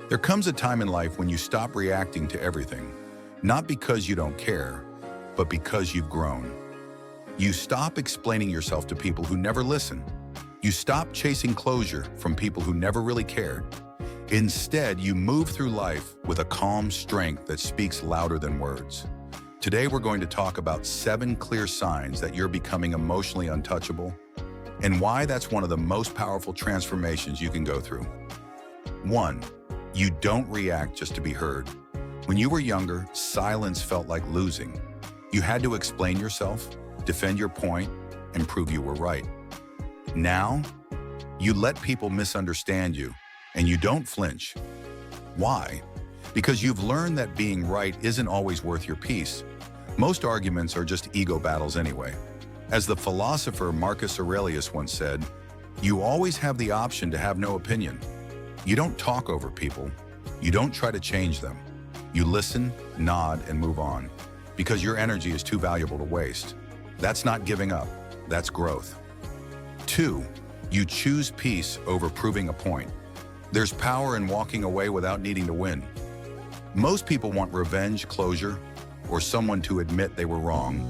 There comes a time in life when you stop reacting to everything, not because you don't care, but because you've grown. You stop explaining yourself to people who never listen. You stop chasing closure from people who never really cared. Instead, you move through life with a calm strength that speaks louder than words. Today, we're going to talk about 7 clear signs that you're becoming emotionally untouchable and why that's one of the most powerful transformations you can go through. 1. You don't react just to be heard. When you were younger, silence felt like losing. You had to explain yourself, defend your point, and prove you were right. Now, you let people misunderstand you, and you don't flinch. Why? Because you've learned that being right isn't always worth your peace. Most arguments are just ego battles anyway. As the philosopher Marcus Aurelius once said, you always have the option to have no opinion. You don't talk over people. You don't try to change them. You listen, nod, and move on, because your energy is too valuable to waste. That's not giving up. That's growth. 2. You choose peace over proving a point. There's power in walking away without needing to win. Most people want revenge, closure, or someone to admit they were wrong.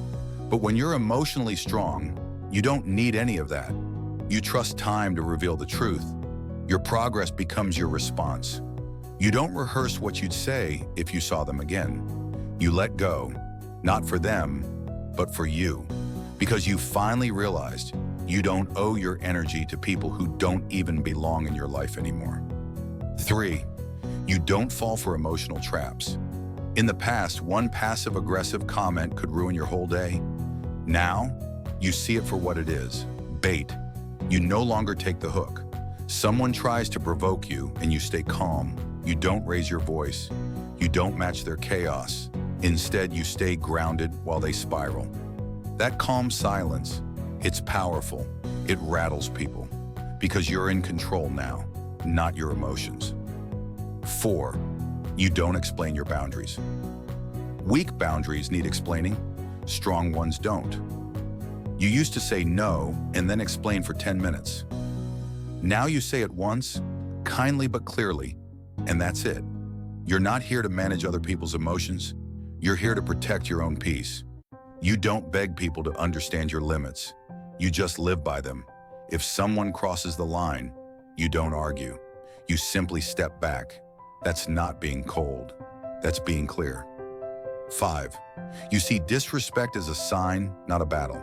But when you're emotionally strong, you don't need any of that. You trust time to reveal the truth. Your progress becomes your response. You don't rehearse what you'd say if you saw them again. You let go, not for them, but for you, because you finally realized you don't owe your energy to people who don't even belong in your life anymore. 3. You don't fall for emotional traps. In the past, one passive-aggressive comment could ruin your whole day. Now, you see it for what it is, bait. You no longer take the hook. Someone tries to provoke you and you stay calm. You don't raise your voice. You don't match their chaos. Instead, you stay grounded while they spiral. That calm silence, it's powerful. It rattles people because you're in control now, not your emotions. 4. You don't explain your boundaries. Weak boundaries need explaining. Strong ones don't. You used to say no and then explain for 10 minutes. Now you say it once, kindly but clearly, and that's it. You're not here to manage other people's emotions. You're here to protect your own peace. You don't beg people to understand your limits. You just live by them. If someone crosses the line, you don't argue. You simply step back. That's not being cold. That's being clear. 5. You see disrespect as a sign, not a battle.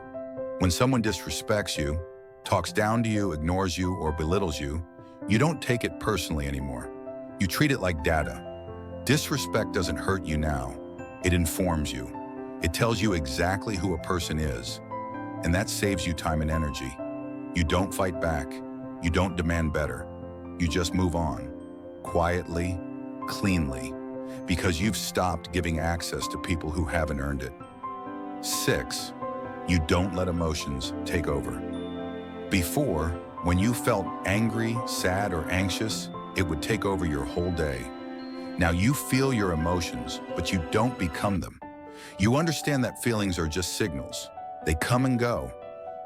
When someone disrespects you, talks down to you, ignores you, or belittles you, you don't take it personally anymore. You treat it like data. Disrespect doesn't hurt you now. It informs you. It tells you exactly who a person is, and that saves you time and energy. You don't fight back. You don't demand better. You just move on, quietly, cleanly, because you've stopped giving access to people who haven't earned it. 6. You don't let emotions take over. Before, when you felt angry, sad, or anxious, it would take over your whole day. Now you feel your emotions, but you don't become them. You understand that feelings are just signals. They come and go.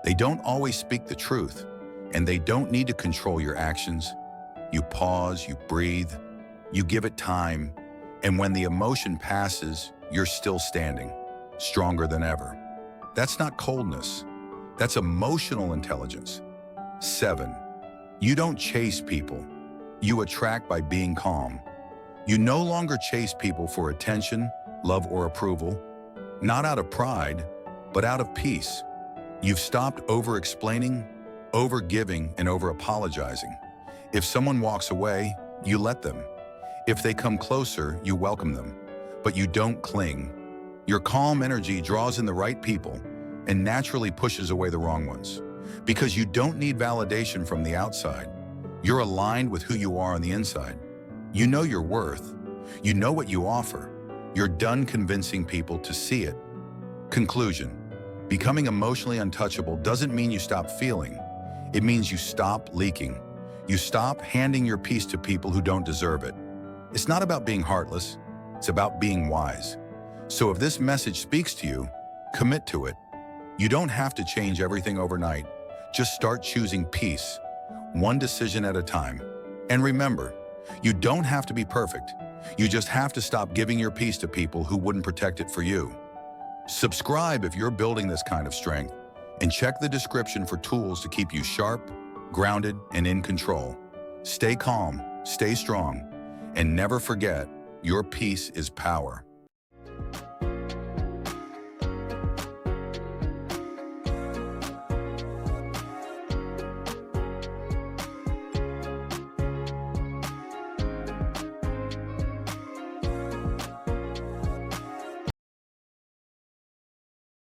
They don't always speak the truth, and they don't need to control your actions. You pause, you breathe, you give it time, and when the emotion passes, you're still standing, stronger than ever. That's not coldness. That's emotional intelligence. 7. You don't chase people. You attract by being calm. You no longer chase people for attention, love, or approval, not out of pride, but out of peace. You've stopped over-explaining, over-giving, and over-apologizing. If someone walks away, you let them. If they come closer, you welcome them, but you don't cling. Your calm energy draws in the right people and naturally pushes away the wrong ones, because you don't need validation from the outside. You're aligned with who you are on the inside. You know your worth. You know what you offer. You're done convincing people to see it. Conclusion: becoming emotionally untouchable doesn't mean you stop feeling. It means you stop leaking. You stop handing your peace to people who don't deserve it. It's not about being heartless. It's about being wise. So if this message speaks to you, commit to it. You don't have to change everything overnight. Just start choosing peace, one decision at a time. And remember, You don't have to be perfect. You just have to stop giving your peace to people who wouldn't protect it for you. Subscribe if you're building this kind of strength, and check the description for tools to keep you sharp, grounded, and in control. Stay calm, stay strong, and never forget, your peace is power.